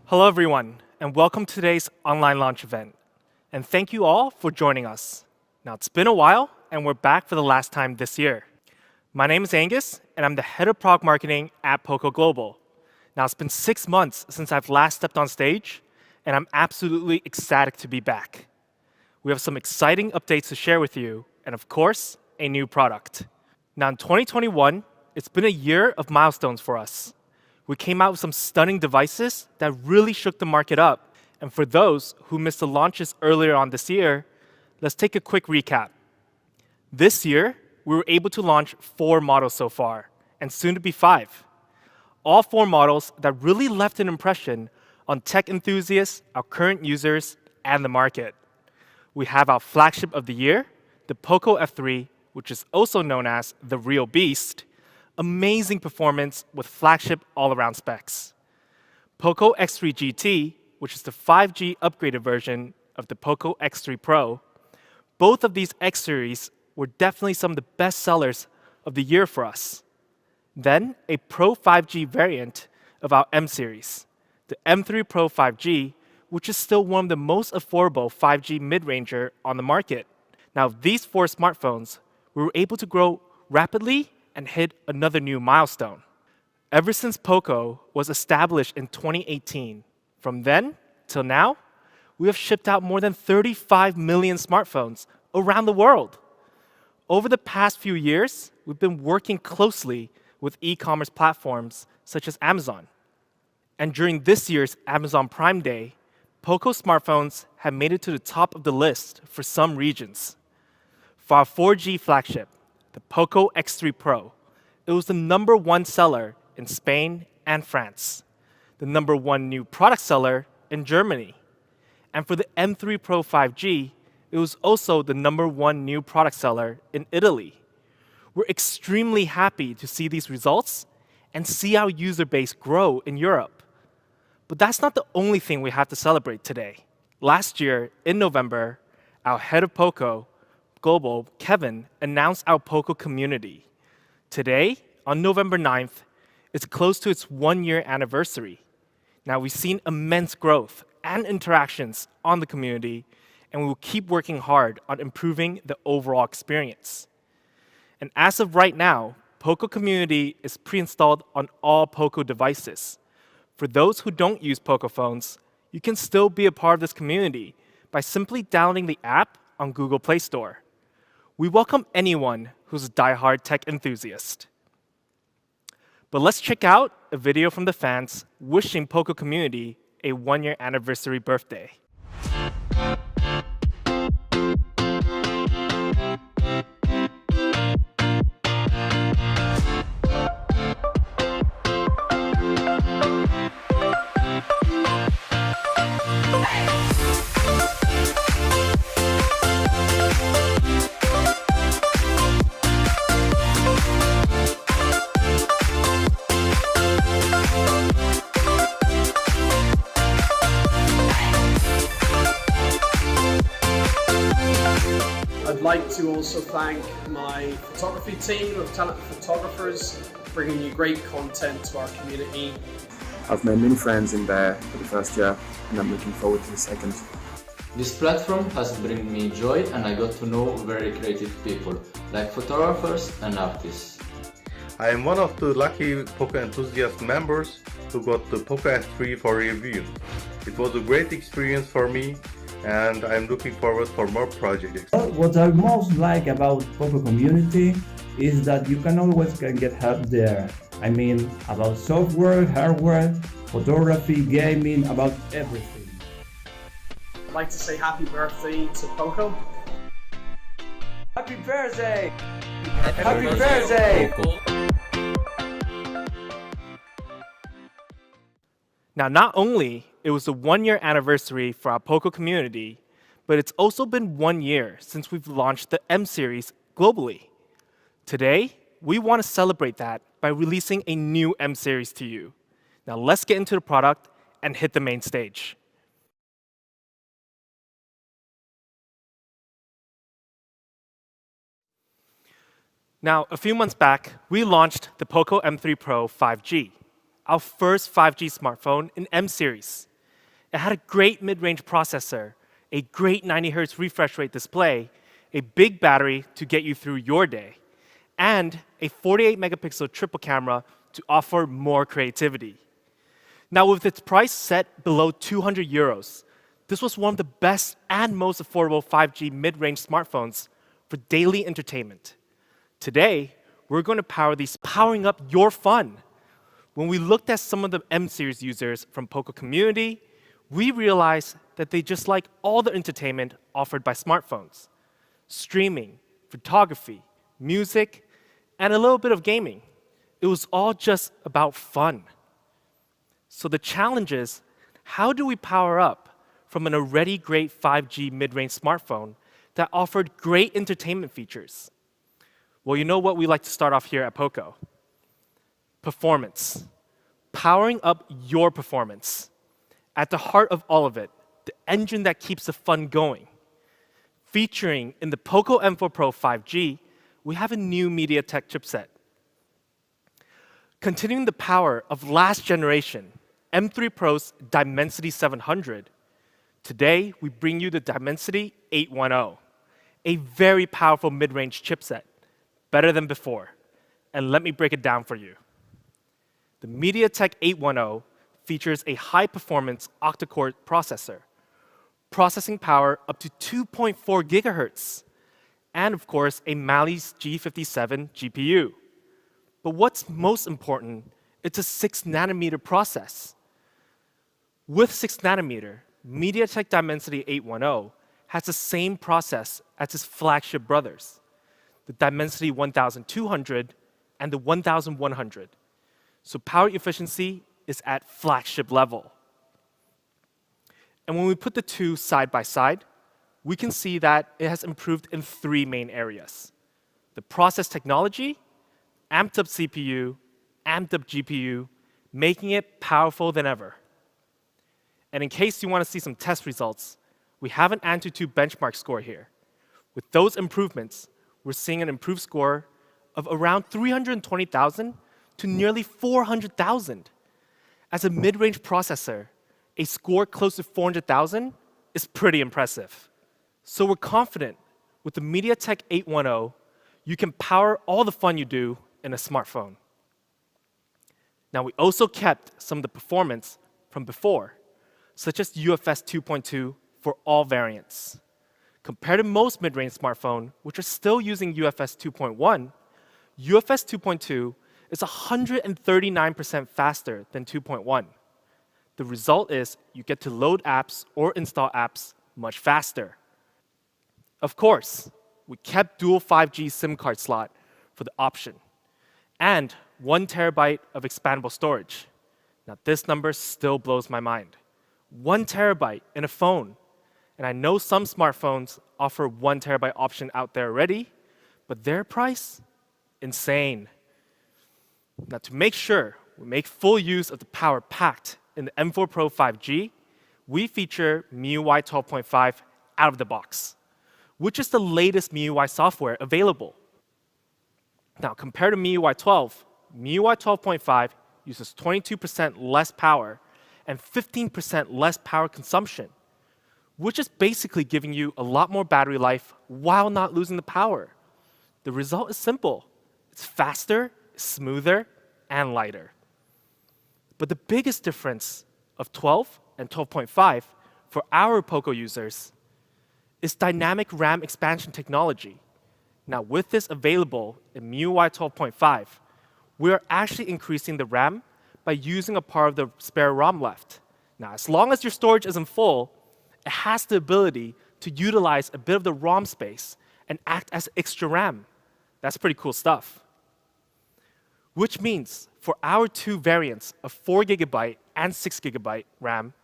Hello, everyone, and welcome to today's online launch event. And thank you all for joining us. Now, it's been a while, and we're back for the last time this year. My name is Angus, and I'm the head of product marketing at POCO Global. Now, it's been 6 months since I've last stepped on stage, and I'm absolutely ecstatic to be back. We have some exciting updates to share with you, and of course, a new product. Now, in 2021, it's been a year of milestones for us. We came out with some stunning devices that really shook the market up. And for those who missed the launches earlier on this year, let's take a quick recap. This year, we were able to launch 4 models so far, and soon to be 5. All 4 models that really left an impression on tech enthusiasts, our current users, and the market. We have our flagship of the year, the POCO F3, which is also known as the real beast. Amazing performance with flagship all-around specs. POCO X3 GT, which is the 5G upgraded version of the POCO X3 Pro. Both of these X series were definitely some of the best sellers of the year for us. Then a Pro 5G variant of our M series, the M3 Pro 5G, which is still one of the most affordable 5G mid-ranger on the market. Now, these 4 smartphones, we were able to grow rapidly and hit another new milestone. Ever since POCO was established in 2018, from then till now, we have shipped out more than 35 million smartphones around the world. Over the past few years, we've been working closely with e-commerce platforms such as Amazon. And during this year's Amazon Prime Day, POCO smartphones have made it to the top of the list for some regions. For our 4G flagship, the POCO X3 Pro, it was the #1 seller in Spain and France, the #1 new product seller in Germany. And for the M3 Pro 5G, it was also the #1 new product seller in Italy. We're extremely happy to see these results and see our user base grow in Europe. But that's not the only thing we have to celebrate today. Last year, in November, our head of POCO Global, Kevin, announced our POCO community. Today, on November 9th, it's close to its 1-year anniversary. Now, we've seen immense growth and interactions on the community, and we will keep working hard on improving the overall experience. And as of right now, POCO community is pre-installed on all POCO devices. For those who don't use POCO phones, you can still be a part of this community by simply downloading the app on Google Play Store. We welcome anyone who's a diehard tech enthusiast. But let's check out a video from the fans wishing POCO community a 1-year anniversary birthday. I'd like to also thank my photography team of talented photographers bringing you great content to our community. I've made many friends in there for the first year, and I'm looking forward to the second. This platform has brought me joy, and I got to know very creative people, like photographers and artists. I am one of the lucky POCO enthusiast members who got the POCO F3 for review. It was a great experience for me, and I'm looking forward for more projects. What I most like about POCO community is that you can always get help there. I mean, about software, hardware, photography, gaming, about everything. I'd like to say happy birthday to POCO. Happy birthday! Happy birthday! Now, not only it was the 1-year anniversary for our POCO community, but it's also been 1 year since we've launched the M series globally. Today, we want to celebrate that by releasing a new M series to you. Now, let's get into the product and hit the main stage. Now, a few months back, we launched the POCO M3 Pro 5G, our first 5G smartphone in M series. It had a great mid-range processor, a great 90 Hz refresh rate display, a big battery to get you through your day, and a 48 megapixel triple camera to offer more creativity. Now, with its price set below 200 euros, this was one of the best and most affordable 5G mid-range smartphones for daily entertainment. Today, we're going to powering up your fun. When we looked at some of the M series users from POCO community, we realized that they just like all the entertainment offered by smartphones. Streaming, photography, music, and a little bit of gaming. It was all just about fun. So the challenge is, how do we power up from an already great 5G mid-range smartphone that offered great entertainment features? Well, you know what we like to start off here at POCO? Performance. Powering up your performance. At the heart of all of it, the engine that keeps the fun going. Featuring in the POCO M4 Pro 5G, we have a new MediaTek chipset. Continuing the power of last generation, M3 Pro's Dimensity 700, today we bring you the Dimensity 810, a very powerful mid-range chipset, better than before. And let me break it down for you. The MediaTek 810 features a high-performance octa-core processor, processing power up to 2.4 gigahertz, and of course, a Mali's G57 GPU. But what's most important, it's a 6-nanometer process. With 6 nanometer, MediaTek Dimensity 810 has the same process as its flagship brothers, the Dimensity 1200 and the 1100. So power efficiency is at flagship level. And when we put the two side by side, we can see that it has improved in 3 main areas: the process technology, amped up CPU, amped up GPU, making it powerful than ever. And in case you want to see some test results, we have an AnTuTu benchmark score here. With those improvements, we're seeing an improved score of around 320,000 to nearly 400,000. As a mid-range processor, a score close to 400,000 is pretty impressive. So we're confident with the MediaTek 810, you can power all the fun you do in a smartphone. Now, we also kept some of the performance from before, such as UFS 2.2 for all variants. Compared to most mid-range smartphones, which are still using UFS 2.1, UFS 2.2 is 139% faster than 2.1. The result is you get to load apps or install apps much faster. Of course, we kept dual 5G SIM card slot for the option, and 1 terabyte of expandable storage. Now, this number still blows my mind. 1 terabyte in a phone. And I know some smartphones offer 1 terabyte option out there already, but their price, insane. Now, to make sure we make full use of the power packed in the M4 Pro 5G, we feature MIUI 12.5 out of the box, which is the latest MIUI software available. Now, compared to MIUI 12, MIUI 12.5 uses 22% less power and 15% less power consumption, which is basically giving you a lot more battery life while not losing the power. The result is simple. It's faster, smoother, and lighter. But the biggest difference of 12 and 12.5 for our POCO users is dynamic RAM expansion technology. Now, with this available in MIUI 12.5, we are actually increasing the RAM by using a part of the spare ROM left. Now, as long as your storage isn't full, it has the ability to utilize a bit of the ROM space and act as extra RAM. That's pretty cool stuff. Which means for our 2 variants of 4 gigabyte and 6 gigabyte RAM,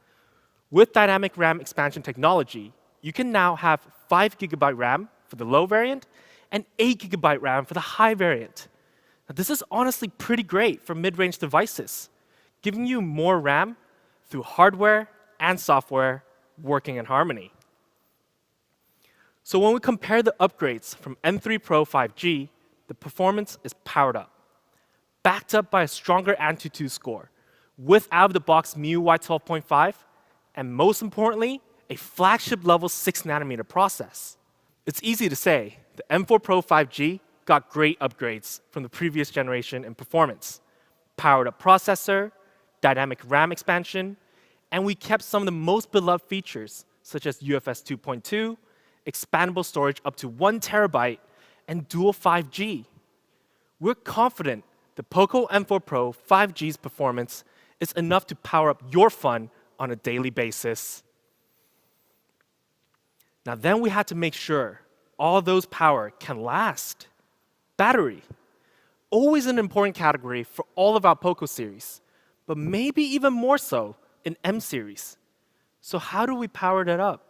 with dynamic RAM expansion technology, you can now have 5 gigabyte RAM for the low variant and 8 gigabyte RAM for the high variant. Now, this is honestly pretty great for mid-range devices, giving you more RAM through hardware and software working in harmony. So when we compare the upgrades from M3 Pro 5G, the performance is powered up, backed up by a stronger AnTuTu score, with out-of-the-box MIUI 12.5 and most importantly, a flagship level 6nm process. It's easy to say, the M4 Pro 5G got great upgrades from the previous generation in performance. Powered up processor, dynamic RAM expansion, and we kept some of the most beloved features such as UFS 2.2, expandable storage up to 1 terabyte, and dual 5G. We're confident the POCO M4 Pro 5G's performance is enough to power up your fun on a daily basis. Now then we had to make sure all those power can last. Battery. Always an important category for all of our POCO series, but maybe even more so in M series. So how do we power that up?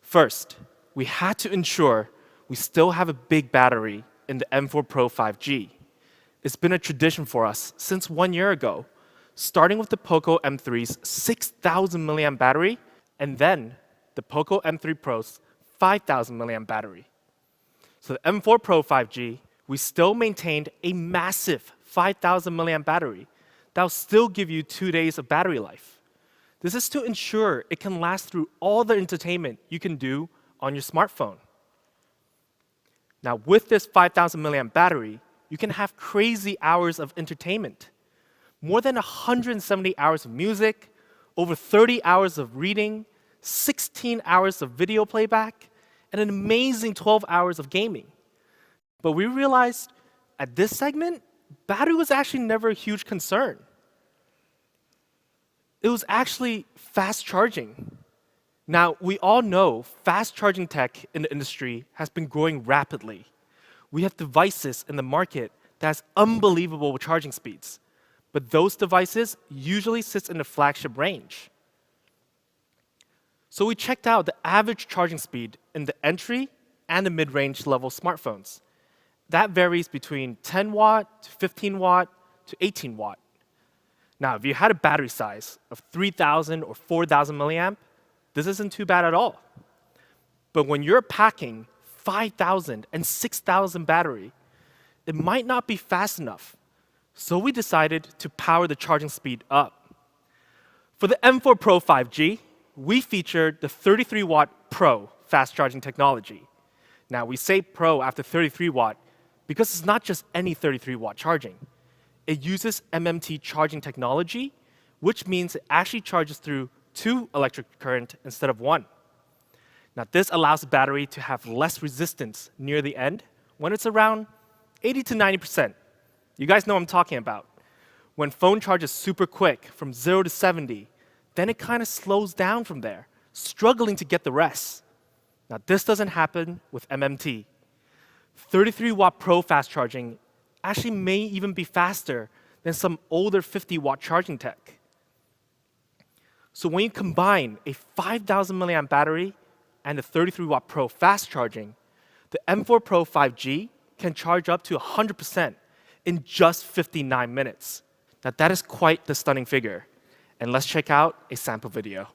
First, we had to ensure we still have a big battery in the M4 Pro 5G. It's been a tradition for us since 1 year ago, starting with the POCO M3's 6,000 mAh battery, and then the POCO M3 Pro's 5,000 mAh battery. So the M4 Pro 5G, we still maintained a massive 5,000 mAh battery that will still give you 2 days of battery life. This is to ensure it can last through all the entertainment you can do on your smartphone. Now, with this 5,000 mAh battery, you can have crazy hours of entertainment. More than 170 hours of music, over 30 hours of reading, 16 hours of video playback, and an amazing 12 hours of gaming. But we realized at this segment, battery was actually never a huge concern. It was actually fast charging. Now, we all know fast charging tech in the industry has been growing rapidly. We have devices in the market that has unbelievable charging speeds, but those devices usually sit in the flagship range. So we checked out the average charging speed in the entry and the mid-range level smartphones. That varies between 10 watt to 15 watt to 18 watt. Now, if you had a battery size of 3,000 or 4,000 milliamp, this isn't too bad at all. But when you're packing 5,000 and 6,000 battery, it might not be fast enough. So we decided to power the charging speed up. For the M4 Pro 5G, we featured the 33 watt Pro fast charging technology. Now, we say Pro after 33 watt because it's not just any 33 watt charging. It uses MMT charging technology, which means it actually charges through 2 electric current instead of 1. Now, this allows the battery to have less resistance near the end when it's around 80 to 90%. You guys know what I'm talking about. When phone charges super quick from 0 to 70, then it kind of slows down from there, struggling to get the rest. Now, this doesn't happen with MMT. 33 watt Pro fast charging actually may even be faster than some older 50 watt charging tech. So when you combine a 5,000 mAh battery and the 33 watt Pro fast charging, the M4 Pro 5G can charge up to 100% in just 59 minutes. Now that is quite the stunning figure. And let's check out a sample video.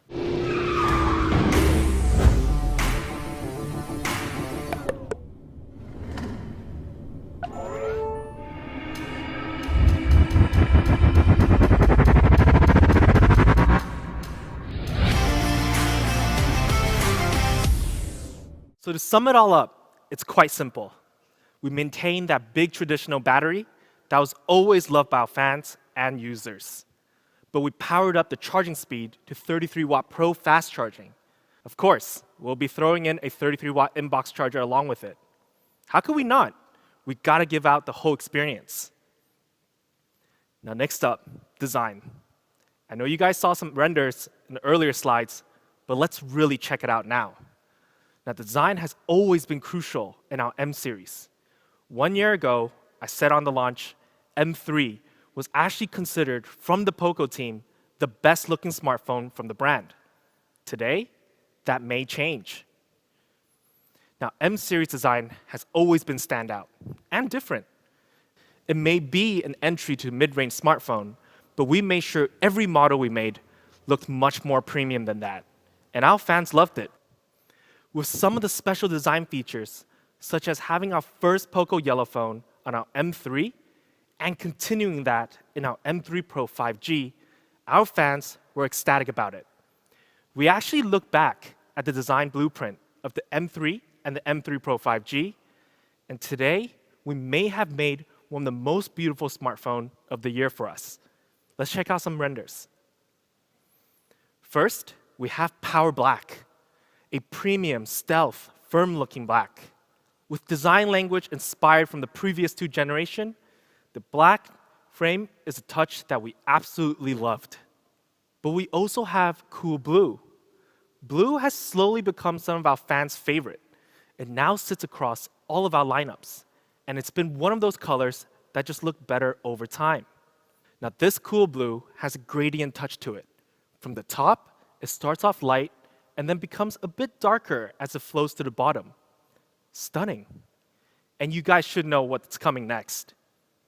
So to sum it all up, it's quite simple. We maintain that big traditional battery that was always loved by our fans and users. But we powered up the charging speed to 33 watt Pro fast charging. Of course, we'll be throwing in a 33 watt inbox charger along with it. How could we not? We gotta give out the whole experience. Now next up, design. I know you guys saw some renders in the earlier slides, but let's really check it out now. Now, design has always been crucial in our M series. 1 year ago, I said on the launch, M3 was actually considered from the POCO team the best looking smartphone from the brand. Today, that may change. Now, M series design has always been standout and different. It may be an entry to mid-range smartphone, but we made sure every model we made looked much more premium than that. And our fans loved it. With some of the special design features, such as having our first POCO yellow phone on our M3 and continuing that in our M3 Pro 5G, our fans were ecstatic about it. We actually looked back at the design blueprint of the M3 and the M3 Pro 5G, and today we may have made one of the most beautiful smartphone of the year for us. Let's check out some renders. First, we have Power Black, a premium, stealth, firm-looking black. With design language inspired from the previous two generations, the black frame is a touch that we absolutely loved. But we also have Cool Blue. Blue has slowly become some of our fans' favorite. It now sits across all of our lineups, and it's been one of those colors that just look better over time. Now, this Cool Blue has a gradient touch to it. From the top, it starts off light and then becomes a bit darker as it flows to the bottom. Stunning. And you guys should know what's coming next.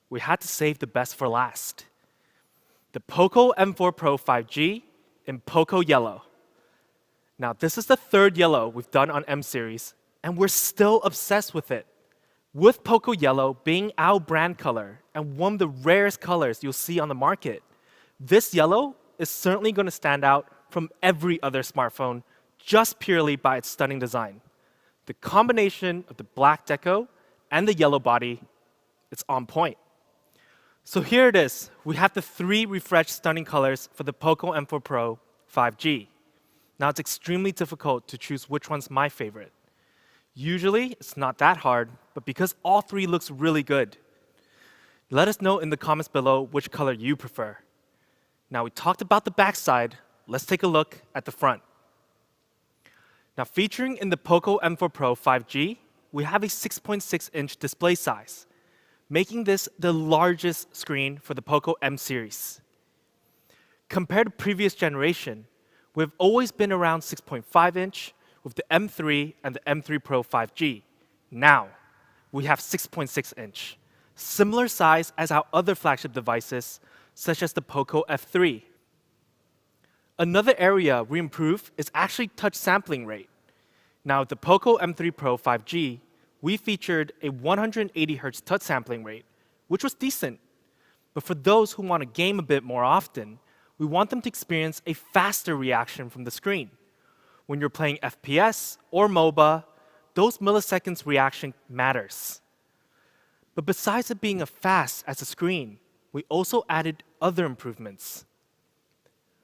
We had to save the best for last. The POCO M4 Pro 5G in POCO Yellow. Now, this is the third yellow we've done on M series, and we're still obsessed with it. With POCO Yellow being our brand color and one of the rarest colors you'll see on the market, this yellow is certainly going to stand out from every other smartphone just purely by its stunning design. The combination of the black deco and the yellow body, it's on point. So here it is. We have the three refreshed stunning colors for the POCO M4 Pro 5G. Now, it's extremely difficult to choose which one's my favorite. Usually, it's not that hard, but because all three looks really good. Let us know in the comments below which color you prefer. Now, we talked about the backside. Let's take a look at the front. Now, featuring in the POCO M4 Pro 5G, we have a 6.6-inch display size, making this the largest screen for the POCO M series. Compared to previous generation, we've always been around 6.5-inch with the M3 and the M3 Pro 5G. Now, we have 6.6-inch, similar size as our other flagship devices, such as the POCO F3. Another area we improved is actually touch sampling rate. Now, with the POCO M3 Pro 5G, we featured a 180 Hz touch sampling rate, which was decent. But for those who want to game a bit more often, we want them to experience a faster reaction from the screen. When you're playing FPS or MOBA, those milliseconds reaction matters. But besides it being as fast as a screen, we also added other improvements.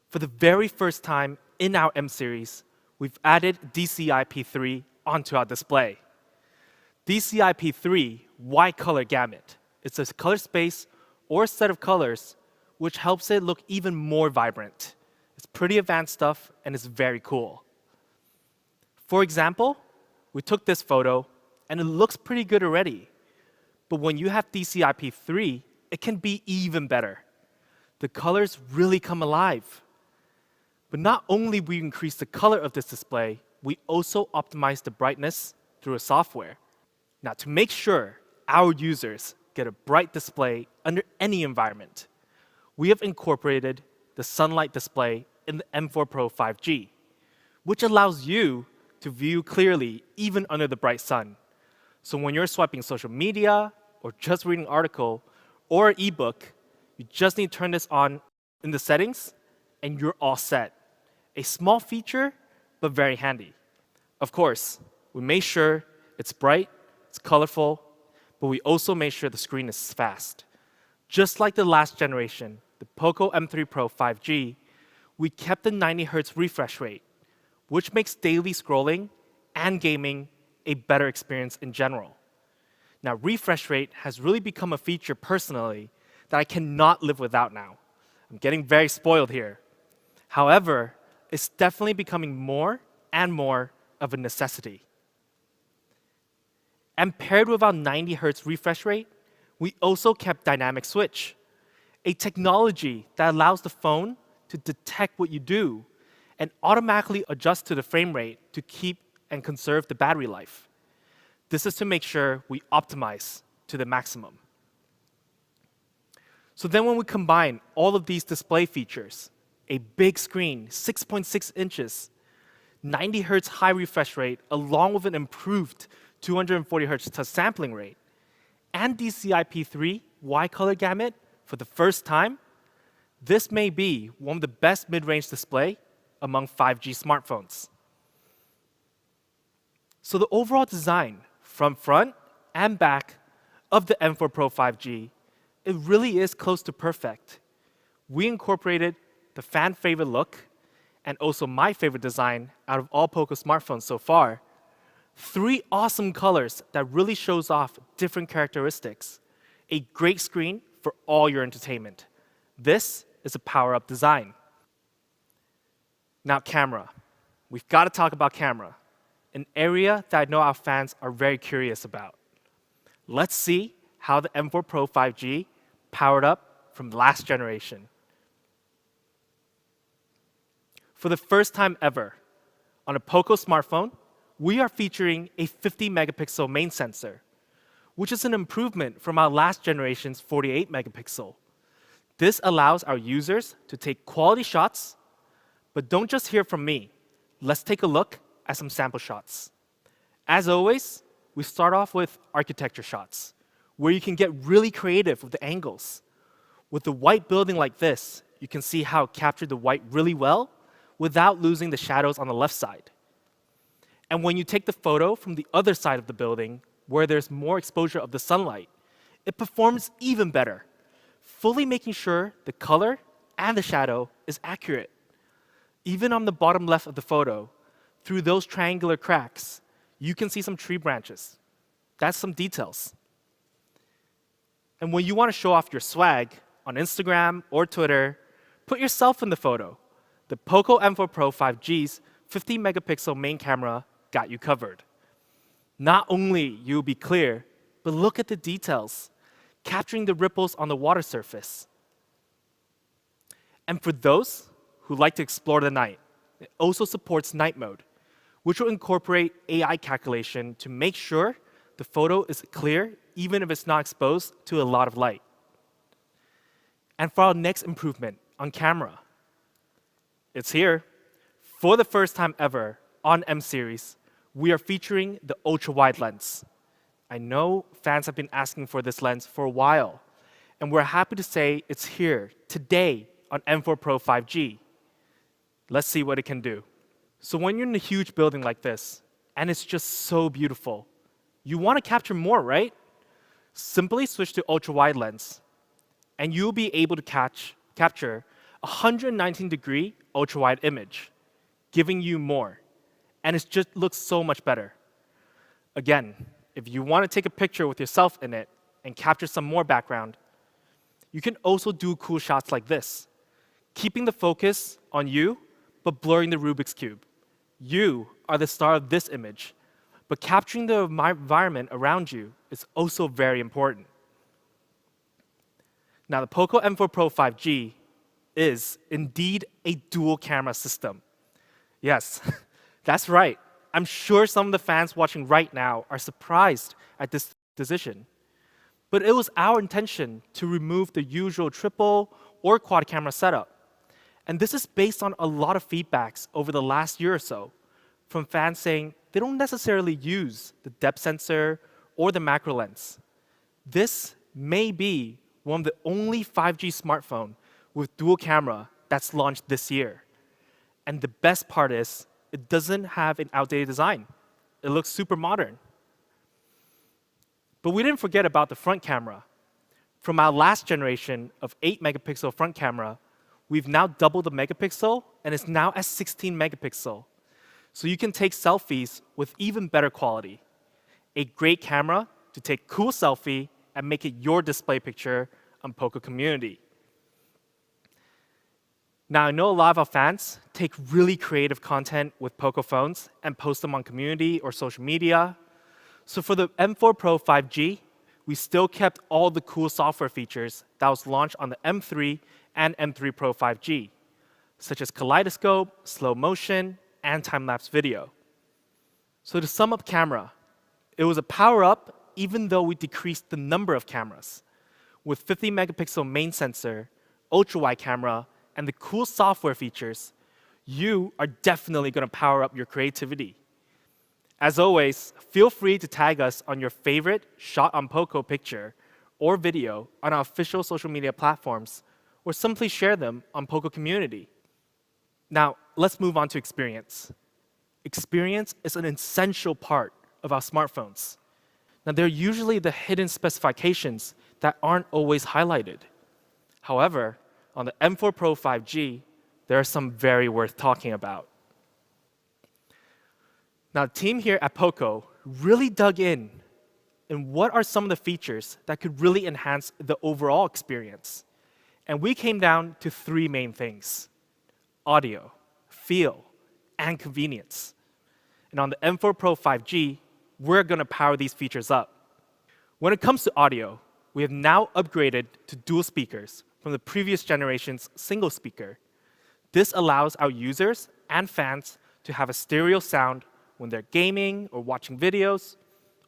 For the very first time in our M series, we've added DCI-P3 onto our display. DCI-P3 wide color gamut. It's a color space or set of colors which helps it look even more vibrant. It's pretty advanced stuff and it's very cool. For example, we took this photo and it looks pretty good already. But when you have DCI-P3, it can be even better. The colors really come alive. But not only we increase the color of this display, we also optimize the brightness through a software. Now, to make sure our users get a bright display under any environment, we have incorporated the sunlight display in the M4 Pro 5G, which allows you to view clearly even under the bright sun. So when you're swiping social media or just reading an article or an ebook, you just need to turn this on in the settings and you're all set. A small feature, but very handy. Of course, we made sure it's bright, it's colorful, but we also made sure the screen is fast. Just like the last generation, the POCO M3 Pro 5G, we kept the 90 Hz refresh rate, which makes daily scrolling and gaming a better experience in general. Now, refresh rate has really become a feature personally that I cannot live without now. I'm getting very spoiled here. However, it's definitely becoming more and more of a necessity. And paired with our 90 Hz refresh rate, we also kept dynamic switch, a technology that allows the phone to detect what you do and automatically adjust to the frame rate to keep and conserve the battery life. This is to make sure we optimize to the maximum. So then when we combine all of these display features, a big screen, 6.6 inches, 90 Hz high refresh rate, along with an improved 240 Hz touch sampling rate, and DCI-P3 wide color gamut for the first time, this may be one of the best mid-range display among 5G smartphones. So the overall design from front and back of the M4 Pro 5G, it really is close to perfect. We incorporated the fan favorite look and also my favorite design out of all POCO smartphones so far. 3 awesome colors that really shows off different characteristics. A great screen for all your entertainment. This is a power-up design. Now camera. We've got to talk about camera, an area that I know our fans are very curious about. Let's see how the M4 Pro 5G powered up from last generation. For the first time ever, on a POCO smartphone, we are featuring a 50 megapixel main sensor, which is an improvement from our last generation's 48 megapixel. This allows our users to take quality shots, but don't just hear from me. Let's take a look at some sample shots. As always, we start off with architecture shots, where you can get really creative with the angles. With the white building like this, you can see how it captured the white really well without losing the shadows on the left side. And when you take the photo from the other side of the building, where there's more exposure of the sunlight, it performs even better, fully making sure the color and the shadow is accurate. Even on the bottom left of the photo, through those triangular cracks, you can see some tree branches. That's some details. And when you want to show off your swag on Instagram or Twitter, put yourself in the photo. The POCO M4 Pro 5G's 50 megapixel main camera got you covered. Not only you'll be clear, but look at the details, capturing the ripples on the water surface. And for those who like to explore the night, it also supports night mode, which will incorporate AI calculation to make sure the photo is clear even if it's not exposed to a lot of light. And for our next improvement on camera, it's here. For the first time ever on M series, we are featuring the ultra-wide lens. I know fans have been asking for this lens for a while, and we're happy to say it's here today on M4 Pro 5G. Let's see what it can do. So when you're in a huge building like this, and it's just so beautiful, you want to capture more, right? Simply switch to ultra-wide lens, and you'll be able to capture a 119-degree ultra-wide image, giving you more. And it just looks so much better. Again, if you want to take a picture with yourself in it and capture some more background, you can also do cool shots like this, keeping the focus on you, but blurring the Rubik's Cube. You are the star of this image, but capturing the environment around you is also very important. Now, the POCO M4 Pro 5G is indeed a dual camera system. Yes, that's right. I'm sure some of the fans watching right now are surprised at this decision. But it was our intention to remove the usual triple or quad camera setup. And this is based on a lot of feedbacks over the last year or so from fans saying they don't necessarily use the depth sensor or the macro lens. This may be one of the only 5G smartphone with dual camera that's launched this year. And the best part is, it doesn't have an outdated design. It looks super modern. But we didn't forget about the front camera. From our last generation of 8 megapixel front camera, we've now doubled the megapixel, and it's now at 16 megapixel. So you can take selfies with even better quality. A great camera to take cool selfie and make it your display picture on POCO Community. Now, I know a lot of our fans take really creative content with POCO phones and post them on community or social media. So for the M4 Pro 5G, we still kept all the cool software features that was launched on the M3 and M3 Pro 5G, such as kaleidoscope, slow motion, and time-lapse video. So to sum up camera, it was a power-up even though we decreased the number of cameras. With 50 megapixel main sensor, ultra-wide camera, and the cool software features, you are definitely going to power up your creativity. As always, feel free to tag us on your favorite shot on POCO picture or video on our official social media platforms, or simply share them on POCO Community. Now, let's move on to experience. Experience is an essential part of our smartphones. Now, they're usually the hidden specifications that aren't always highlighted. However, on the M4 Pro 5G, there are some very worth talking about. Now, the team here at POCO really dug in what are some of the features that could really enhance the overall experience. And we came down to three main things: audio, feel, and convenience. And on the M4 Pro 5G, we're going to power these features up. When it comes to audio, we have now upgraded to dual speakers from the previous generation's single speaker. This allows our users and fans to have a stereo sound when they're gaming or watching videos,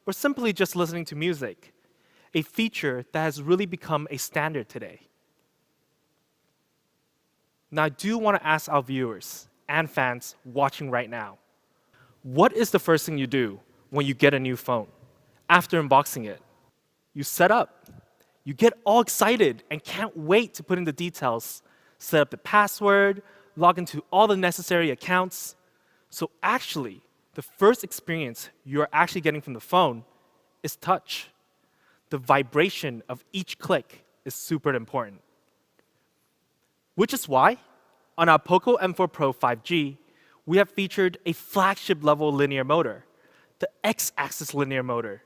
or simply just listening to music, a feature that has really become a standard today. Now, I do want to ask our viewers and fans watching right now, what is the first thing you do when you get a new phone? After unboxing it, you set up. You get all excited and can't wait to put in the details, set up the password, log into all the necessary accounts. So actually, the first experience you're actually getting from the phone is touch. The vibration of each click is super important. Which is why, on our POCO M4 Pro 5G, we have featured a flagship-level linear motor, the X-axis linear motor.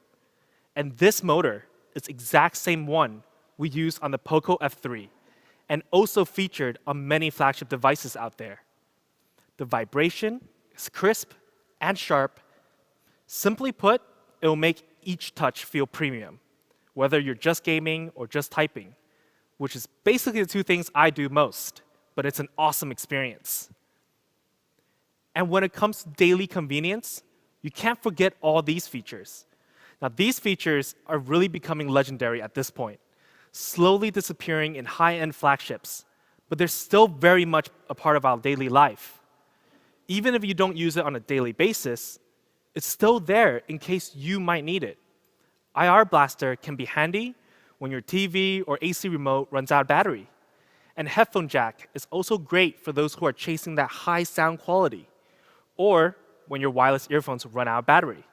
And this motor is the exact same one we use on the POCO F3, and also featured on many flagship devices out there. The vibration is crisp and sharp. Simply put, it will make each touch feel premium, whether you're just gaming or just typing, which is basically the two things I do most, but it's an awesome experience. And when it comes to daily convenience, you can't forget all these features. Now, these features are really becoming legendary at this point, slowly disappearing in high-end flagships, but they're still very much a part of our daily life. Even if you don't use it on a daily basis, it's still there in case you might need it. IR Blaster can be handy when your TV or AC remote runs out of battery. And headphone jack is also great for those who are chasing that high sound quality, or when your wireless earphones run out of battery.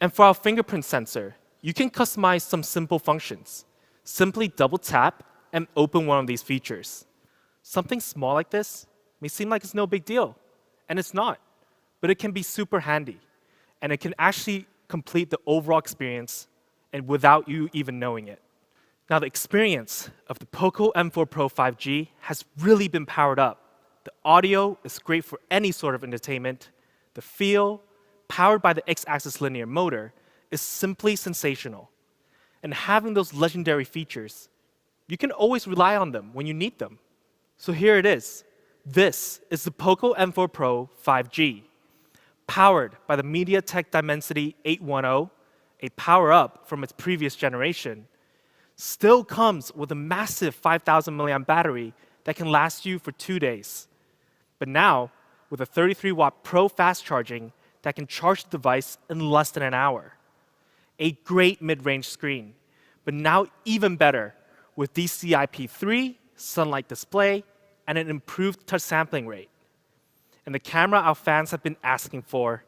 And for our fingerprint sensor, you can customize some simple functions. Simply double tap and open one of these features. Something small like this may seem like it's no big deal, and it's not, but it can be super handy, and it can actually complete the overall experience and without you even knowing it. Now, the experience of the POCO M4 Pro 5G has really been powered up. The audio is great for any sort of entertainment. The feel, powered by the X-axis linear motor, is simply sensational. And having those legendary features, you can always rely on them when you need them. So here it is. This is the POCO M4 Pro 5G, powered by the MediaTek Dimensity 810, a power-up from its previous generation. Still comes with a massive 5,000 milliamp battery that can last you for 2 days. But now, with a 33-watt Pro fast charging that can charge the device in less than an hour. A great mid-range screen, but now even better with DCI-P3, sunlight display, and an improved touch sampling rate. And the camera our fans have been asking for,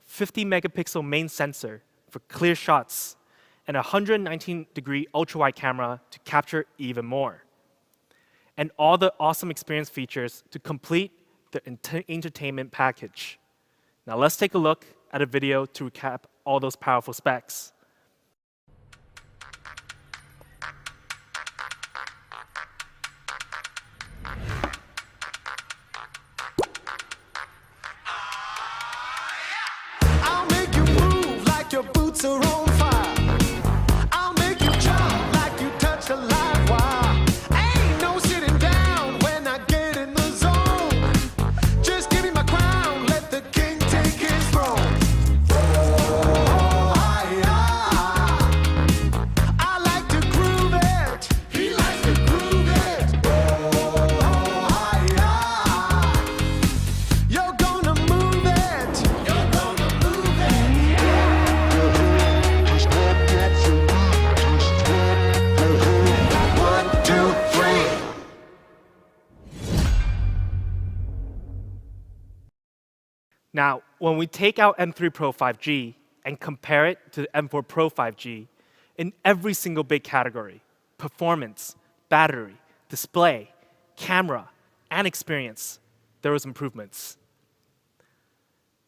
50 megapixel main sensor for clear shots, and a 119-degree ultra-wide camera to capture even more. And all the awesome experience features to complete the entertainment package. Now let's take a look at a video to recap all those powerful specs. I'll make you move like your boots are on fire. I'll make you jump like you touched a live wire. Ain't no sitting down when I get in the zone. Just give me my crown, let the king take his throne. I like to groove it. He likes to groove it. You're gonna move it. You're gonna move it. Now, when we take out M3 Pro 5G and compare it to the M4 Pro 5G, in every single big category, performance, battery, display, camera, and experience, there was improvements.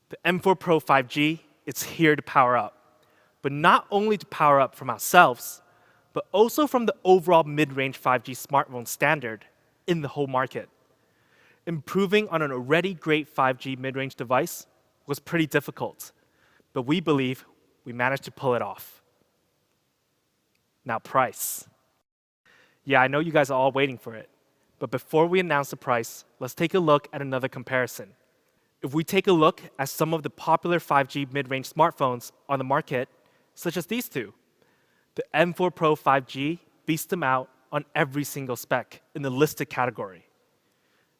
The M4 Pro 5G is here to power up, but not only to power up from ourselves, but also from the overall mid-range 5G smartphone standard in the whole market. Improving on an already great 5G mid-range device was pretty difficult, but we believe we managed to pull it off. Now, price. Yeah, I know you guys are all waiting for it, but before we announce the price, let's take a look at another comparison. If we take a look at some of the popular 5G mid-range smartphones on the market, such as these two, the M4 Pro 5G beats them out on every single spec in the listed category.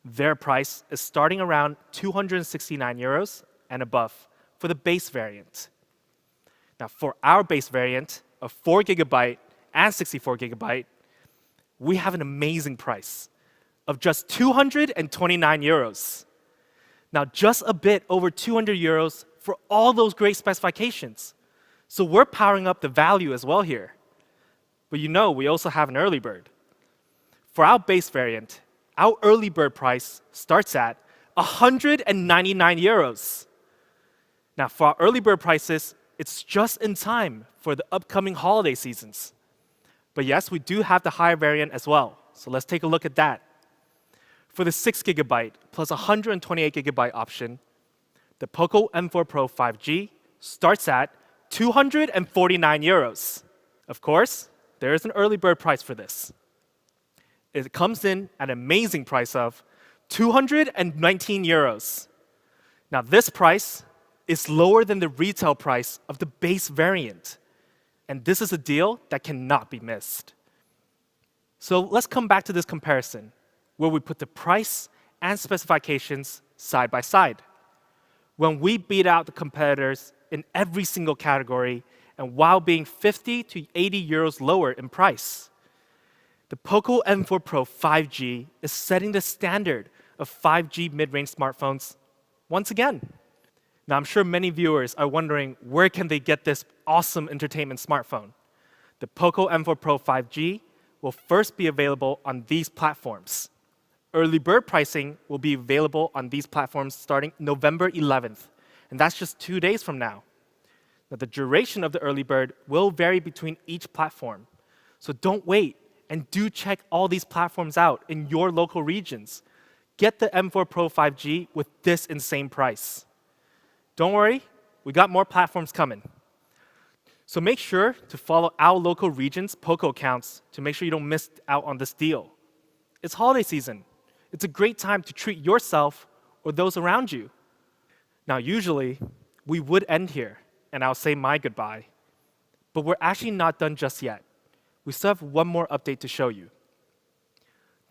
Their price is starting around 269 euros and above for the base variant. Now, for our base variant of 4 GB and 64 GB, we have an amazing price of just 229 euros. Now, just a bit over 200 euros for all those great specifications. So we're powering up the value as well here. But you know, we also have an early bird. For our base variant, our early bird price starts at 199 euros. Now, for our early bird prices, it's just in time for the upcoming holiday seasons. But yes, we do have the higher variant as well. So let's take a look at that. For the 6 GB plus 128 GB option, the POCO M4 Pro 5G starts at 249 euros. Of course, there is an early bird price for this. It comes in at an amazing price of 219 euros. Now, this price is lower than the retail price of the base variant. And this is a deal that cannot be missed. So let's come back to this comparison, where we put the price and specifications side by side. When we beat out the competitors in every single category, and while being 50 to 80 euros lower in price, the POCO M4 Pro 5G is setting the standard of 5G mid-range smartphones once again. Now, I'm sure many viewers are wondering, where can they get this awesome entertainment smartphone? The POCO M4 Pro 5G will first be available on these platforms. Early bird pricing will be available on these platforms starting November 11th, and that's just 2 days from now. Now, the duration of the early bird will vary between each platform, so don't wait, and do check all these platforms out in your local regions. Get the M4 Pro 5G with this insane price. Don't worry, we got more platforms coming. So make sure to follow our local region's POCO accounts to make sure you don't miss out on this deal. It's holiday season. It's a great time to treat yourself or those around you. Now, usually, we would end here, and I'll say my goodbye. But we're actually not done just yet. We still have one more update to show you.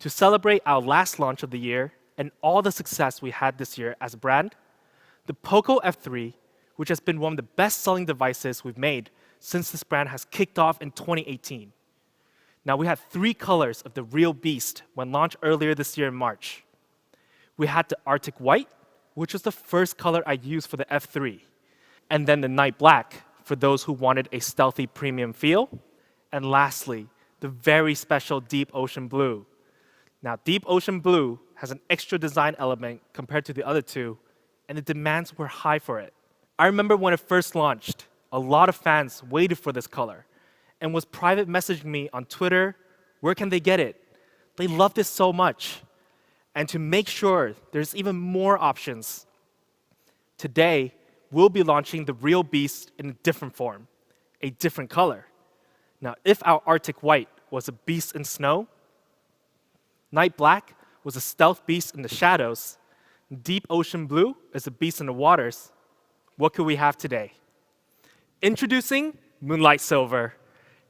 To celebrate our last launch of the year and all the success we had this year as a brand, the POCO F3, which has been one of the best-selling devices we've made since this brand has kicked off in 2018. Now, we had 3 colors of the real beast when launched earlier this year in March. We had the Arctic White, which was the first color I used for the F3, and then the Night Black for those who wanted a stealthy premium feel, and lastly, the very special Deep Ocean Blue. Now, Deep Ocean Blue has an extra design element compared to the other two, and the demands were high for it. I remember when it first launched, a lot of fans waited for this color and was private messaging me on Twitter, where can they get it? They loved it so much. And to make sure there's even more options, today we'll be launching the real beast in a different form, a different color. Now, if our Arctic White was a beast in snow, Night Black was a stealth beast in the shadows, Deep Ocean Blue is a beast in the waters, what could we have today? Introducing Moonlight Silver,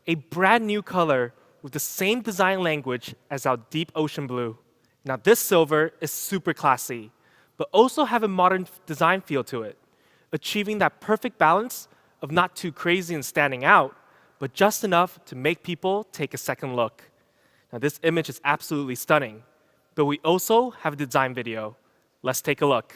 a brand new color with the same design language as our Deep Ocean Blue. Now, this silver is super classy, but also have a modern design feel to it, achieving that perfect balance of not too crazy and standing out, but just enough to make people take a second look. Now, this image is absolutely stunning, but we also have a design video. Let's take a look.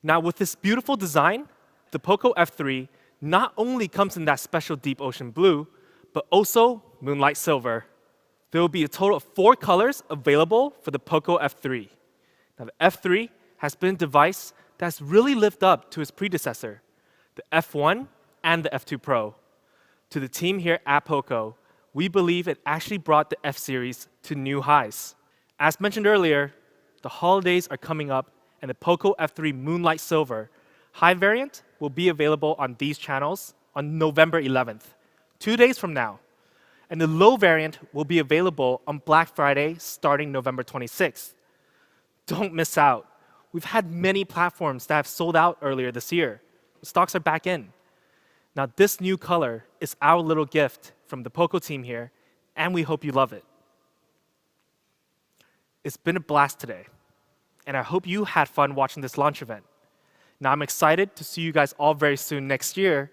Now, with this beautiful design, the POCO F3 not only comes in that special deep ocean blue, but also moonlight silver. There will be a total of 4 colors available for the POCO F3. Now, the F3 has been a device that's really lived up to its predecessor, the F1 and the F2 Pro. To the team here at POCO, we believe it actually brought the F-series to new highs. As mentioned earlier, the holidays are coming up, and the POCO F3 Moonlight Silver high variant will be available on these channels on November 11th, 2 days from now. And the low variant will be available on Black Friday starting November 26th. Don't miss out. We've had many platforms that have sold out earlier this year. The stocks are back in. Now, this new color is our little gift from the POCO team here, and we hope you love it. It's been a blast today, and I hope you had fun watching this launch event. Now, I'm excited to see you guys all very soon next year.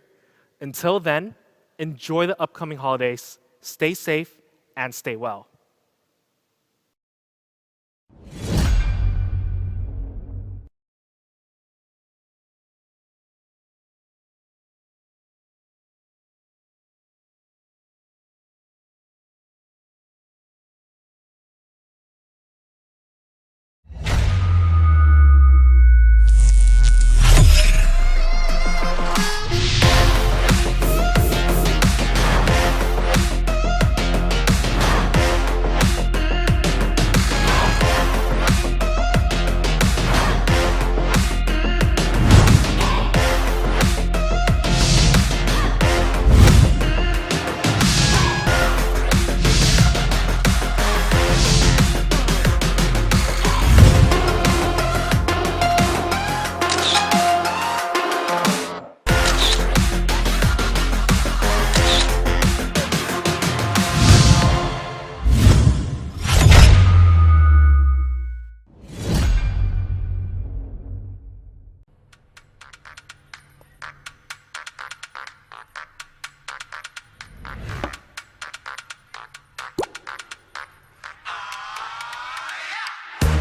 Until then, enjoy the upcoming holidays, stay safe, and stay well.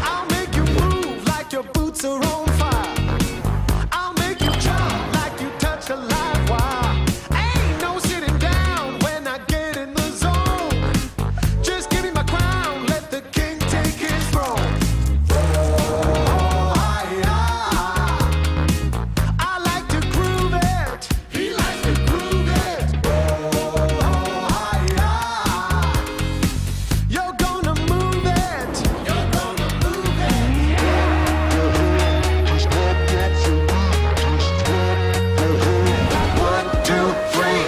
I'll make you move like your boots are on fire. I'll make you jump like you touch a live wire. Ain't no sitting down when I get in the zone. Just give me my crown, let the king take his throne. Oh, I like to groove it. He likes to groove it. Oh, you're gonna move it. You're gonna move it. 1, 2, 3.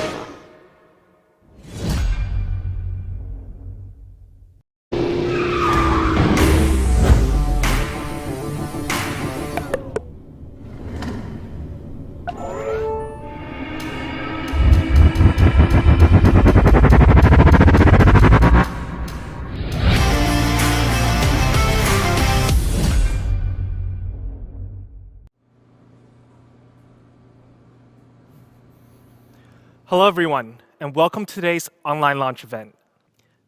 Hello, everyone, and welcome to today's online launch event.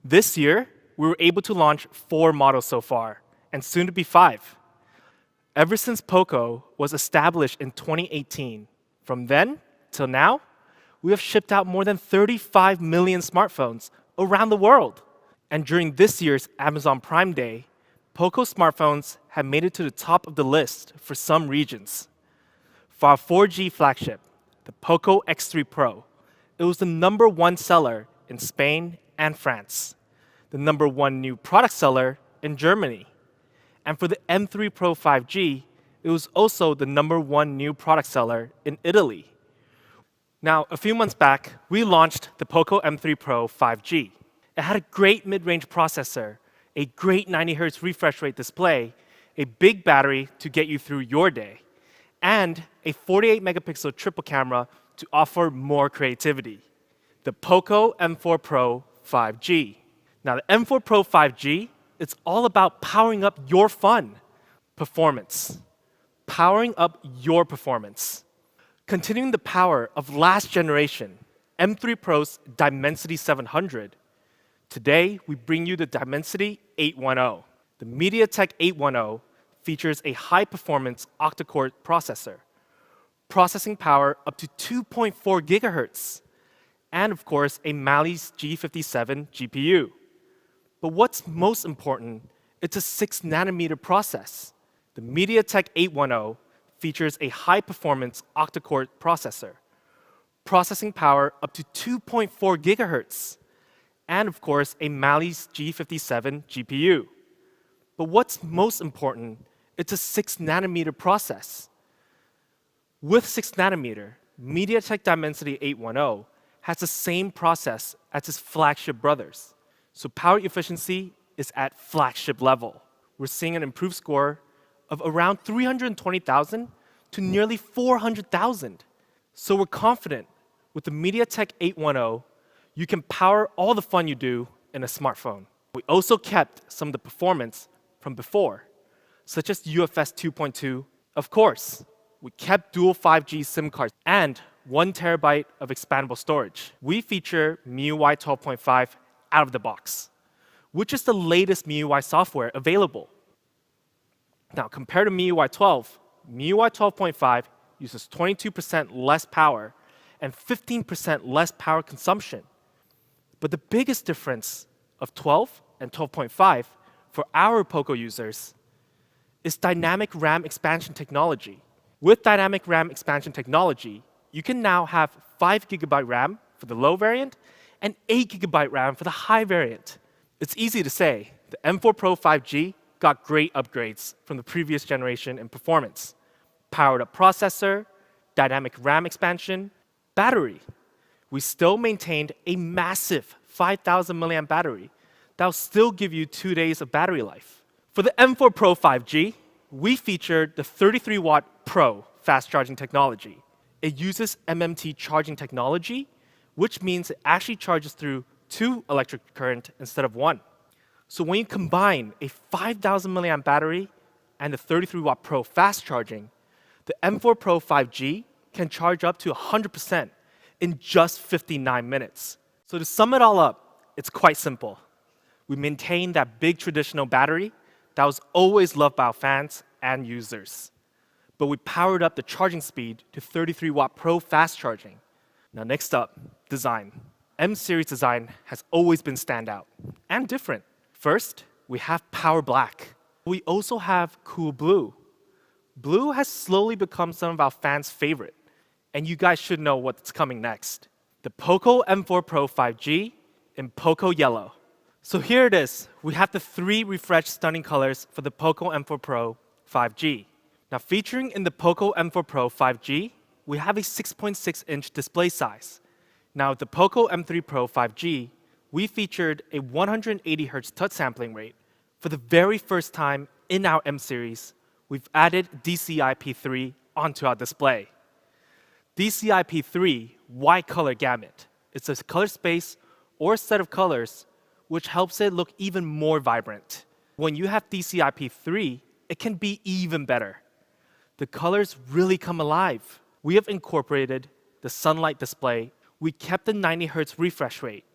This year, we were able to launch 4 models so far, and soon to be 5. Ever since POCO was established in 2018, from then till now, we have shipped out more than 35 million smartphones around the world. And during this year's Amazon Prime Day, POCO smartphones have made it to the top of the list for some regions. For our 4G flagship, the POCO X3 Pro, it was the #1 seller in Spain and France, the #1 new product seller in Germany. And for the M3 Pro 5G, it was also the #1 new product seller in Italy. Now, a few months back, we launched the POCO M3 Pro 5G. It had a great mid-range processor, a great 90 Hz refresh rate display, a big battery to get you through your day, and a 48 megapixel triple camera to offer more creativity. The POCO M4 Pro 5G. Now, the M4 Pro 5G, it's all about powering up your fun, performance. Powering up your performance. Continuing the power of last generation, M3 Pro's Dimensity 700. Today, we bring you the Dimensity 810. The MediaTek 810 features a high-performance octa-core processor, processing power up to 2.4 gigahertz, and of course, a Mali's G57 GPU. But what's most important, it's a 6-nanometer process. The MediaTek 810 features a high-performance octa-core processor, processing power up to 2.4 gigahertz, and of course, a Mali's G57 GPU. But what's most important, it's a 6-nanometer process. With 6-nanometer, MediaTek Dimensity 810 has the same process as its flagship brothers. So power efficiency is at flagship level. We're seeing an improved score of around 320,000 to nearly 400,000. So we're confident with the MediaTek 810, you can power all the fun you do in a smartphone. We also kept some of the performance from before, such as UFS 2.2. Of course, we kept dual 5G SIM cards and 1 terabyte of expandable storage. We feature MIUI 12.5 out of the box, which is the latest MIUI software available. Now, compared to MIUI 12, MIUI 12.5 uses 22% less power and 15% less power consumption. But the biggest difference of 12 and 12.5 for our POCO users is dynamic RAM expansion technology. With dynamic RAM expansion technology, you can now have 5 GB RAM for the low variant and 8 GB RAM for the high variant. It's easy to say, the M4 Pro 5G got great upgrades from the previous generation in performance. Powered up processor, dynamic RAM expansion, battery. We still maintained a massive 5,000 milliamp battery that will still give you 2 days of battery life. For the M4 Pro 5G, we featured the 33-watt Pro fast charging technology. It uses MMT charging technology, which means it actually charges through 2 electric current instead of 1. So when you combine a 5,000 milliamp battery and the 33-watt Pro fast charging, the M4 Pro 5G can charge up to 100% in just 59 minutes. So to sum it all up, it's quite simple. We maintain that big traditional battery that was always loved by our fans and users. But we powered up the charging speed to 33-watt Pro fast charging. Now next up, design. M-series design has always been standout and different. First, we have Power Black. We also have Cool Blue. Blue has slowly become some of our fans' favorite, and you guys should know what's coming next. The POCO M4 Pro 5G in POCO Yellow. So here it is. We have the 3 refreshed stunning colors for the POCO M4 Pro 5G. Now featuring in the POCO M4 Pro 5G, we have a 6.6-inch display size. Now with the POCO M3 Pro 5G, we featured a 180 Hz touch sampling rate. For the very first time in our M series, we've added DCI-P3 onto our display. DCI-P3 wide color gamut. It's a color space or set of colors which helps it look even more vibrant. When you have DCI-P3, it can be even better. The colors really come alive. We have incorporated the sunlight display. We kept the 90 Hz refresh rate.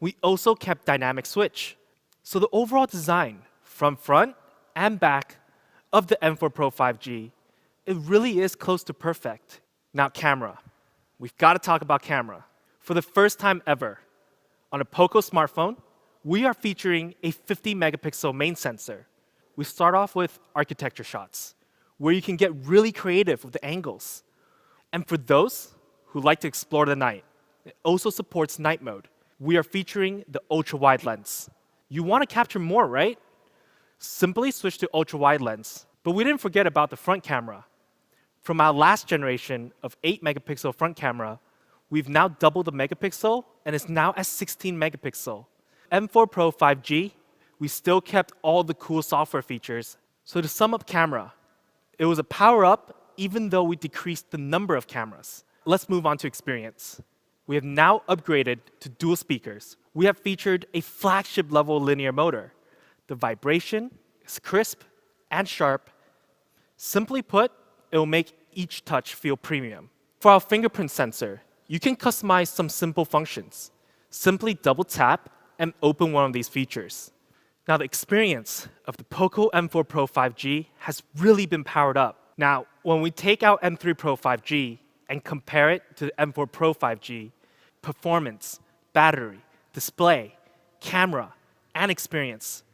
We also kept dynamic switch. So the overall design, from front and back of the M4 Pro 5G, it really is close to perfect. Now camera. We've got to talk about camera. For the first time ever, on a POCO smartphone, we are featuring a 50 megapixel main sensor. We start off with architecture shots, where you can get really creative with the angles. And for those who like to explore the night, it also supports night mode. We are featuring the ultra-wide lens. You want to capture more, right? Simply switch to ultra-wide lens. But we didn't forget about the front camera. From our last generation of 8 megapixel front camera, we've now doubled the megapixel and it's now at 16 megapixel. M4 Pro 5G, we still kept all the cool software features. So to sum up camera, it was a power up even though we decreased the number of cameras. Let's move on to experience. We have now upgraded to dual speakers. We have featured a flagship level linear motor. The vibration is crisp and sharp. Simply put, it will make each touch feel premium. For our fingerprint sensor, you can customize some simple functions. Simply double tap and open one of these features. Now, the experience of the POCO M4 Pro 5G has really been powered up. Now, when we take out M3 Pro 5G and compare it to the M4 Pro 5G, performance, battery, display, camera, and experience